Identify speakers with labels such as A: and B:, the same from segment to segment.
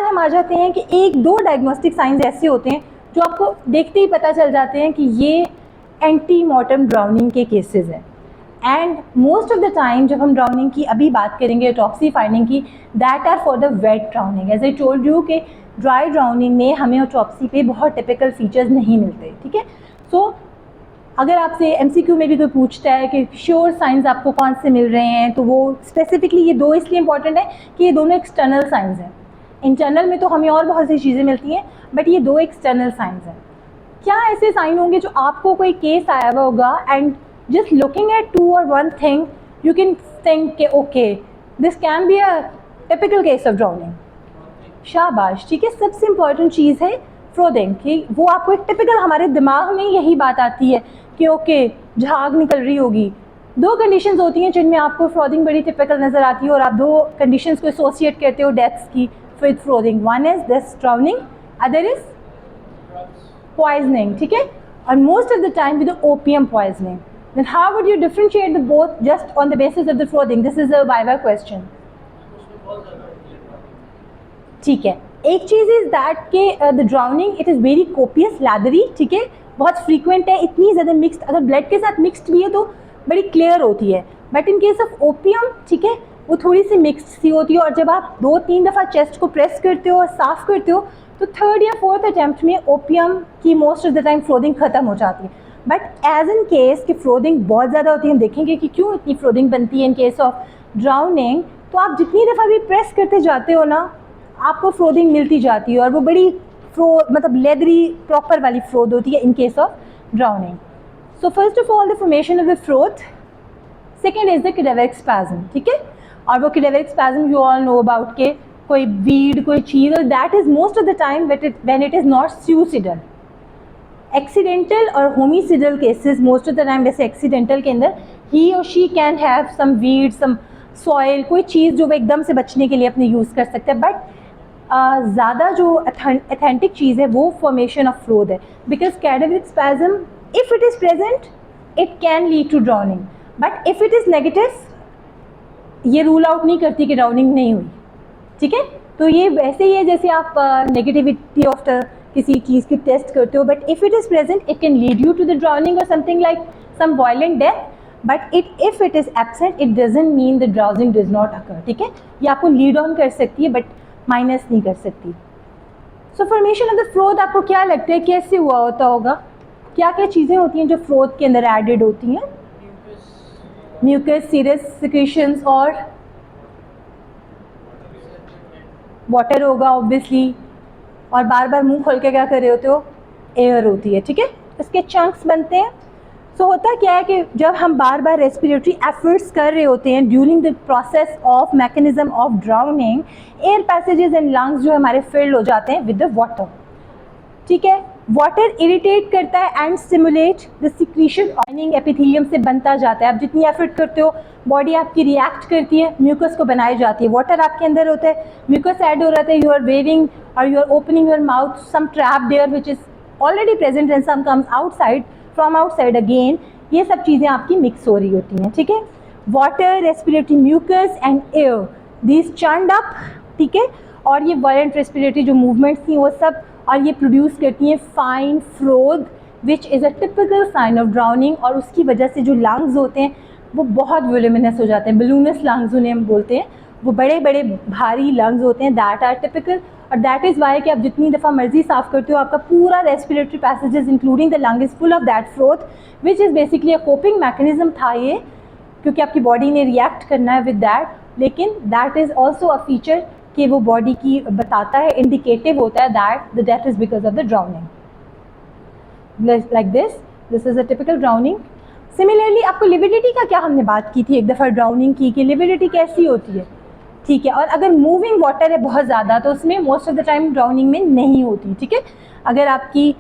A: बाद हम आ जाते हैं कि एक दो डायग्नोस्टिक साइंस ऐसे होते हैं जो आपको देखते ही पता चल जाते हैं कि ये एंटी मॉर्टम ड्राउनिंग के केसेस हैं। And most of the time जब हम ड्राउनिंग की अभी बात करेंगे ऑटोप्सी फाइंडिंग की, that are for the wet drowning. As I told you कि ड्राई ड्राउनिंग में हमें ऑटोप्सी पे बहुत टिपिकल फीचर्स नहीं मिलते, ठीक है। सो अगर आपसे MCQ में भी कोई पूछता है कि श्योर साइंस आपको कौन से मिल रहे हैं, तो वो स्पेसिफिकली ये दो इसलिए इंपॉर्टेंट है कि ये दोनों एक्सटर्नल साइंस हैं। इंटरनल में तो हमें और बहुत सी चीज़ें मिलती हैं, बट ये दो एक्सटर्नल साइंस हैं। क्या ऐसे साइन होंगे जो आपको कोई केस आया हुआ होगा and just looking at two और one thing you can think के okay this can be a typical case of drowning. शाबाश, ठीक है। सबसे इम्पॉर्टेंट चीज़ है फ्रोदिंग कि वो आपको एक टिपिकल, हमारे दिमाग में यही बात आती है कि ओके झाग निकल रही होगी। दो कंडीशंस होती हैं जिनमें आपको फ्रोदिंग बड़ी टिपिकल नज़र आती है और आप दो कंडीशंस को एसोसिएट करते हो डेथ्स की with frothing. One is this drowning, other is poisoning, ठीक है। and most of the time with the opium poisoning. Then how would you differentiate the both just on the basis of the frothing? This is a viva question. ठीक है। एक चीज़ is that के the drowning it is very copious lathery, ठीक है, बहुत frequent है, इतनी ज़्यादा मिक्स्ड, अगर ब्लड के साथ मिक्स्ड भी है तो बड़ी क्लियर होती है। But in case of opium, ठीक है, वो थोड़ी सी मिक्स्ड सी होती है और जब आप 2-3 दफ़ा चेस्ट को प्रेस करते हो और साफ़ करते हो तो थर्ड या फोर्थ अटैम्प्ट में ओपियम की मोस्ट ऑफ द टाइम फ्रोदिंग ख़त्म हो जाती है। बट एज इन केस कि फ्रोदिंग बहुत ज़्यादा होती है, हम देखेंगे कि क्यों इतनी फ्रोदिंग बनती है इन केस ऑफ ड्राउनिंग, तो आप जितनी दफ़ा भी प्रेस करते जाते हो ना आपको फ्रोदिंग मिलती जाती है और वो बड़ी मतलब लेदरी प्रॉपर वाली फ्रोद होती है in case of drowning. So first of all the formation of the froth, second is the cadaveric spasm, ठीक है। और वो cadaveric spasm you all know about के कोई वीड कोई चीज़, और that is most of the time when it is not suicidal. Accidental और homicidal cases most of the time, जैसे एक्सीडेंटल के अंदर ही और she can have some weed some soil, कोई चीज़ जो वो एकदम से बचने के लिए अपने यूज़ कर सकते हैं। बट ज़्यादा जो अथेंटिक चीज़ है वो फॉर्मेशन ऑफ फ्रोद है, because cadaveric spasm if it is present it can lead to drowning, but if it is negative ये रूल आउट नहीं करती कि ड्राउनिंग नहीं हुई, ठीक है। तो ये वैसे ही है जैसे आप नेगेटिविटी ऑफ किसी चीज़ की टेस्ट करते हो, but if it is present it can lead you to the drowning और something like some violent death, but if it is absent it doesn't mean the drowning does not occur, ठीक है। ये आपको lead on कर सकती है but minus नहीं कर सकती। सो फॉर्मेशन ऑफ द फ्रोथ आपको क्या लगता है कैसे हुआ होता होगा? क्या क्या चीज़ें होती हैं जो फ्रोथ के अंदर एडेड होती हैं? म्यूकस, सीरस सिक्रीशंस और वाटर होगा ऑब्वियसली, और बार बार मुंह खोल के क्या कर रहे होते हो? एयर होती है, ठीक है। इसके चंक्स बनते हैं। सो होता क्या है कि जब हम बार बार रेस्पिरेटरी एफर्ट्स कर रहे होते हैं during the process of mechanism of drowning, air passages and lungs जो हमारे फिल्ड हो जाते हैं विद द वाटर, ठीक है। वाटर इरिटेट करता है and stimulate the secretion, lining epithelium से बनता जाता है। आप जितनी एफर्ट करते हो बॉडी आपकी रिएक्ट करती है, म्यूकस को बनाई जाती है, वाटर आपके अंदर होता है, म्यूकस ऐड हो रहा है, यू आर वेविंग और you are opening your mouth, some trapped air which is already present and some comes outside from outside again, ये सब चीज़ें आपकी मिक्स हो रही होती हैं, ठीक है। Water, respiratory mucus and air these churned up, ठीक है। और ये वायलेंट रेस्पिरेटरी जो मूवमेंट्स थी वो सब, और ये प्रोड्यूस करती हैं fine froth which is a typical sign of drowning, और उसकी वजह से जो लंग्स होते हैं वो बहुत वोल्यूमिनस हो जाते हैं, बलूनस लंग्स उन्हें हम बोलते हैं, वो बड़े बड़े भारी लंग्स होते हैं, दैट आर टिपिकल। और दैट इज़ वाई कि आप जितनी दफ़ा मर्जी साफ़ करते हो आपका पूरा respiratory passages including the lung is full of that froth which is basically a coping mechanism था ये, क्योंकि आपकी बॉडी ने रिएक्ट करना है विद दैट, लेकिन that is also a feature कि वो बॉडी की बताता है, इंडिकेटिव होता है that the death is because of the drowning, like this is a typical drowning. Similarly आपको लिविडिटी का क्या हमने बात की थी एक दफ़ा ड्राउनिंग की, कि लिविडिटी कैसी होती है, ठीक है। और अगर मूविंग वाटर है बहुत ज़्यादा तो उसमें most of the time drowning में नहीं होती, ठीक है। अगर आपकी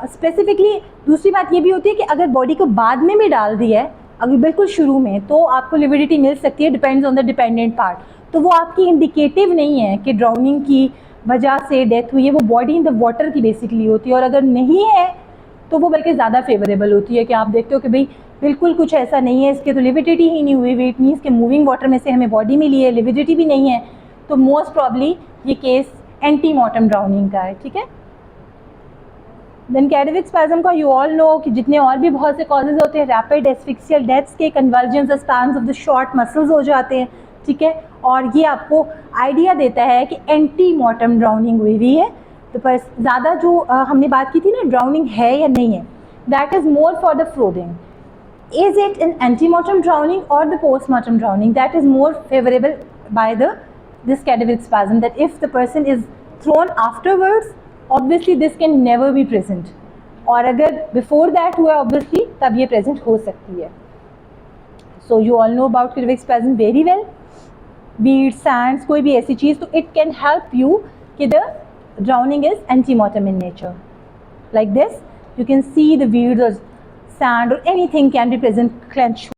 A: स्पेसिफिकली दूसरी बात ये भी होती है कि अगर बॉडी को बाद में भी डाल दिया है, अगर बिल्कुल शुरू में, तो आपको लिविडिटी मिल सकती है, depends on the dependent part. तो वो आपकी इंडिकेटिव नहीं है कि ड्राउनिंग की वजह से डेथ हुई है, वो बॉडी इन द वाटर की बेसिकली होती है। और अगर नहीं है तो वो बल्कि ज़्यादा फेवरेबल होती है कि आप देखते हो कि भाई बिल्कुल कुछ ऐसा नहीं है, इसके तो लिविडिटी ही नहीं हुई, वेट मीन्स के मूविंग वाटर में से हमें बॉडी मिली है, लिविडिटी भी नहीं है, तो मोस्ट प्रॉब्ली ये केस एंटी मॉर्टम ड्राउनिंग का है, ठीक है। देन कैटाविक स्पैज्म का यू ऑल नो कि जितने और भी बहुत से कॉजेज होते हैं, रैपिड एस्फिक्सियल डेथ्स के, convergence spams of the short muscles हो जाते हैं, ठीक है। और ये आपको आइडिया देता है कि एंटी मॉर्टम ड्राउनिंग हुई हुई है। तो पर ज़्यादा जो हमने बात की थी ना, ड्राउनिंग है या नहीं है, that is more for the frothing. Is it an antemortem drowning or the postmortem drowning? That is more favorable by this cadaveric spasm, that if the person is thrown afterwards, obviously this can never be present. और अगर before that हुआ obviously तब ये present हो सकती है. So you all know about cadaveric spasm very well. Weeds, sands, कोई भी ऐसी चीज़, तो it can help you कि the drowning is antemortem in nature. Like this, you can see the weeds or sand or anything can be present clenched